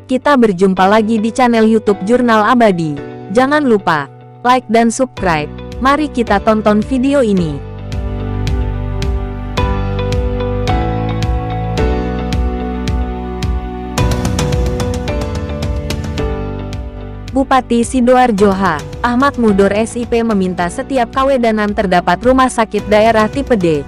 Kita berjumpa lagi di channel YouTube Jurnal Abadi. Jangan lupa like dan subscribe. Mari kita tonton video ini. Bupati Sidoarjo H. Ahmad Mudor SIP meminta setiap kawedanan terdapat rumah sakit daerah tipe D.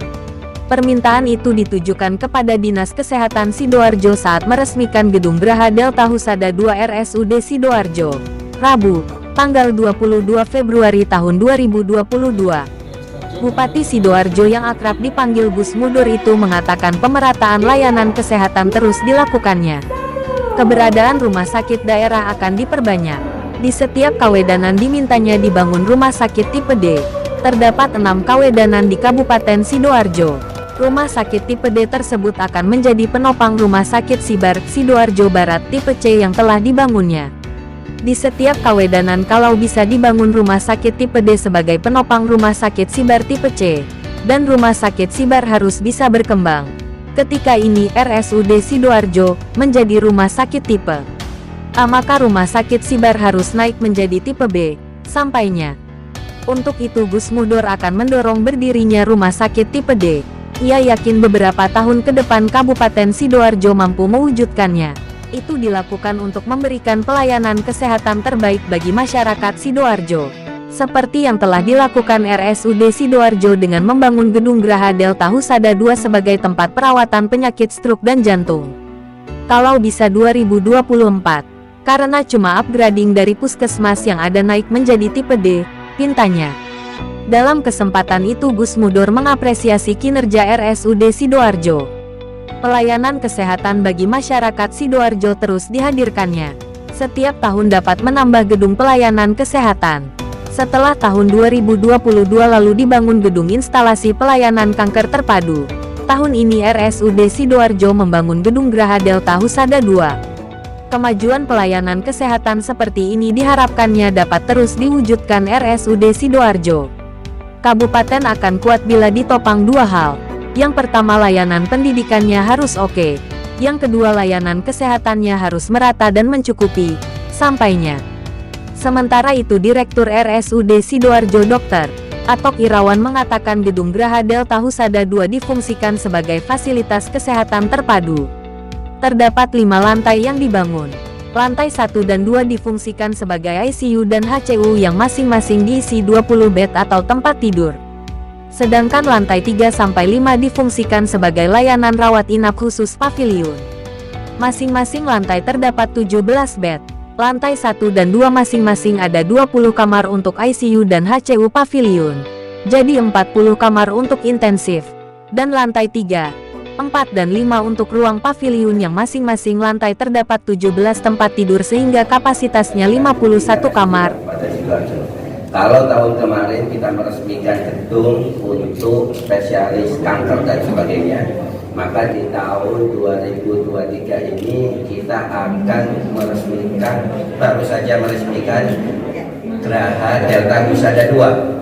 Permintaan itu ditujukan kepada Dinas Kesehatan Sidoarjo saat meresmikan Gedung Graha Delta Husada II RSUD Sidoarjo, Rabu, tanggal 22 Februari tahun 2022. Bupati Sidoarjo yang akrab dipanggil Gus Mudor itu mengatakan pemerataan layanan kesehatan terus dilakukannya. Keberadaan rumah sakit daerah akan diperbanyak. Di setiap kawedanan dimintanya dibangun rumah sakit tipe D. Terdapat 6 kawedanan di Kabupaten Sidoarjo. Rumah sakit tipe D tersebut akan menjadi penopang Rumah Sakit Sibar Sidoarjo Barat tipe C yang telah dibangunnya. Di setiap kawedanan kalau bisa dibangun rumah sakit tipe D sebagai penopang Rumah Sakit Sibar tipe C, dan Rumah Sakit Sibar harus bisa berkembang. Ketika ini RSUD Sidoarjo menjadi rumah sakit tipe A, maka Rumah Sakit Sibar harus naik menjadi tipe B, sampainya. Untuk itu Gus Mudor akan mendorong berdirinya rumah sakit tipe D. Ia yakin beberapa tahun ke depan Kabupaten Sidoarjo mampu mewujudkannya. Itu dilakukan untuk memberikan pelayanan kesehatan terbaik bagi masyarakat Sidoarjo. Seperti yang telah dilakukan RSUD Sidoarjo dengan membangun Gedung Graha Delta Husada II sebagai tempat perawatan penyakit stroke dan jantung. Kalau bisa 2024. Karena cuma upgrading dari puskesmas yang ada naik menjadi tipe D, pintanya. Dalam kesempatan itu Gus Mudor mengapresiasi kinerja RSUD Sidoarjo. Pelayanan kesehatan bagi masyarakat Sidoarjo terus dihadirkannya. Setiap tahun dapat menambah gedung pelayanan kesehatan. Setelah tahun 2022 lalu dibangun gedung instalasi pelayanan kanker terpadu. Tahun ini RSUD Sidoarjo membangun Gedung Graha Delta Husada II. Kemajuan pelayanan kesehatan seperti ini diharapkannya dapat terus diwujudkan RSUD Sidoarjo. Kabupaten akan kuat bila ditopang dua hal. Yang pertama layanan pendidikannya harus oke. Yang kedua layanan kesehatannya harus merata dan mencukupi, sampainya. Sementara itu Direktur RSUD Sidoarjo Dr. Atok Irawan mengatakan Gedung Graha Delta Husada II difungsikan sebagai fasilitas kesehatan terpadu. Terdapat 5 lantai yang dibangun. Lantai 1 dan 2 difungsikan sebagai ICU dan HCU yang masing-masing diisi 20 bed atau tempat tidur. Sedangkan lantai 3-5 difungsikan sebagai layanan rawat inap khusus pavilion. Masing-masing lantai terdapat 17 bed. Lantai 1 dan 2 masing-masing ada 20 kamar untuk ICU dan HCU pavilion. Jadi 40 kamar untuk intensif. Dan lantai 3, 4 dan 5 untuk ruang pavilion yang masing-masing lantai terdapat 17 tempat tidur sehingga kapasitasnya 51 kamar. Kalau tahun kemarin kita meresmikan gedung untuk spesialis kanker dan sebagainya, maka di tahun 2023 ini kita akan meresmikan, baru saja meresmikan Graha Delta Husada II.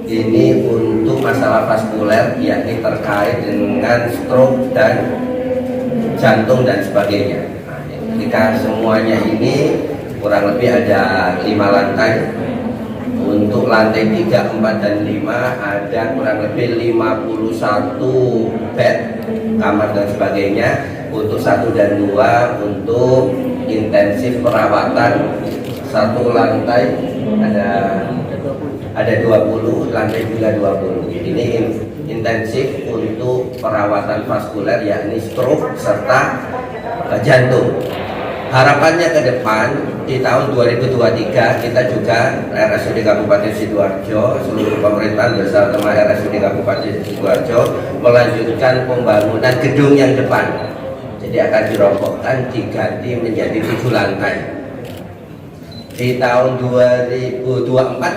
Ini untuk masalah vaskuler, yakni terkait dengan stroke dan jantung dan sebagainya. Nah, jika semuanya ini kurang lebih ada 5 lantai. Untuk lantai 3, 4, dan 5 ada kurang lebih 51 bed, kamar dan sebagainya. Untuk 1 dan 2 untuk intensif perawatan. Satu lantai ada 20, lantai juga 20. Ini intensif untuk perawatan vaskuler yakni stroke serta jantung. Harapannya ke depan di tahun 2023 kita juga RSUD Kabupaten Sidoarjo, seluruh pemerintahan bersama RSUD Kabupaten Sidoarjo melanjutkan pembangunan gedung yang depan. Jadi akan dirobohkan diganti menjadi 7 lantai. Di tahun 2024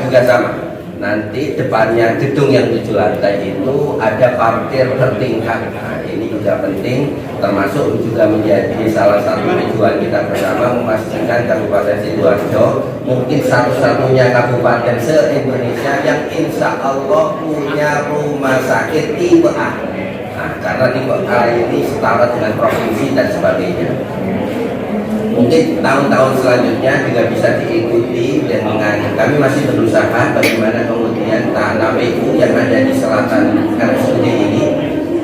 juga sama. Nanti depannya gedung yang 7 lantai itu ada parkir bertingkat. Nah, ini juga penting, termasuk juga menjadi salah satu tujuan kita bersama memastikan Kabupaten Sidoarjo mungkin satu-satunya kabupaten se-Indonesia yang insya Allah punya rumah sakit tipe A. Nah, karena tipe A ini setara dengan provinsi dan sebagainya. Mungkin tahun-tahun selanjutnya juga bisa diikuti dengan kami masih berusaha bagaimana kemudian tanah PU yang ada di selatan RSUD ini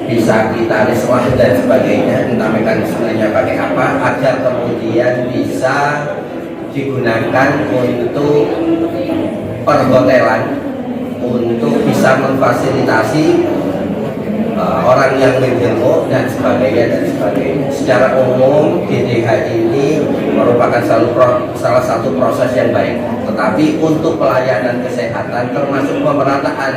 bisa kita riswah dan sebagainya, entah mekanismenya pakai apa, agar kemudian bisa digunakan untuk perhotelan, untuk bisa memfasilitasi orang yang menjenguk dan sebagainya. Secara umum GDH ini merupakan salah satu proses yang baik, tetapi untuk pelayanan kesehatan termasuk pemerataan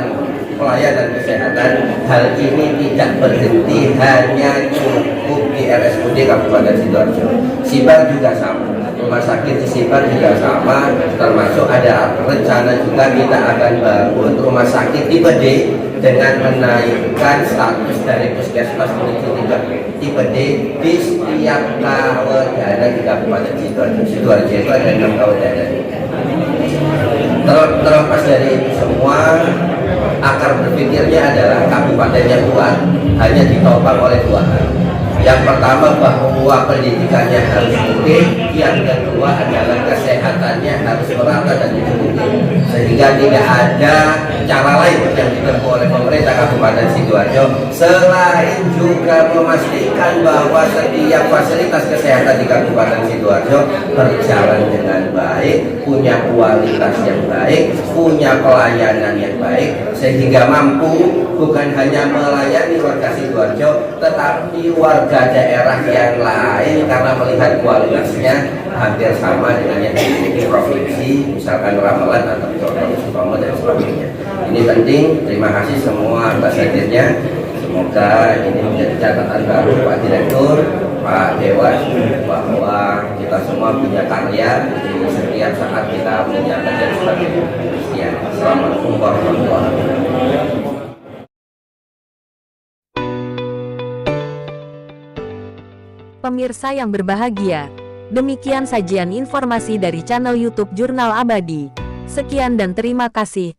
pelayanan kesehatan, hal ini tidak berhenti hanya cukup di RSUD Kabupaten Sidoarjo. Sibar juga sama, rumah sakit di Sibar juga sama, termasuk ada rencana juga kita akan bangun rumah sakit tipe D dengan menaikkan status dari puskesmas menuju tipe D di setiap kawasan di Kabupaten Sidoarjo. Sidoarjo itu ada 6 kawasan. Terlepas dari itu semua, akar berpikirnya adalah kabupatennya kuat hanya ditopang oleh 2 hal. Yang pertama bahwa pendidikannya harus oke, yang kedua adalah kesehatannya harus merata dan mencukupi, sehingga tidak ada cara lain yang ditempuh oleh pemerintah Kabupaten Sidoarjo selain juga memastikan bahwa setiap fasilitas kesehatan di Kabupaten Sidoarjo berjalan dengan baik, punya kualitas yang baik, punya pelayanan yang baik, sehingga mampu bukan hanya melayani warga Sidoarjo tetapi warga daerah yang lain, karena melihat kualitasnya hampir sama dengan yang dimiliki provinsi, misalkan Ramalan atau Sutomo dan sebagainya. Ini penting. Terima kasih semua atas hadirnya. Semoga ini menjadi catatan baru Pak Direktur, Pak Dewas, bahwa kita semua punya karya di setiap saat kita menjabat dan sebagainya. Sekian. Assalamualaikum warahmatullahi wabarakatuh. Pemirsa yang berbahagia, demikian sajian informasi dari channel YouTube Jurnal Abadi. Sekian dan terima kasih.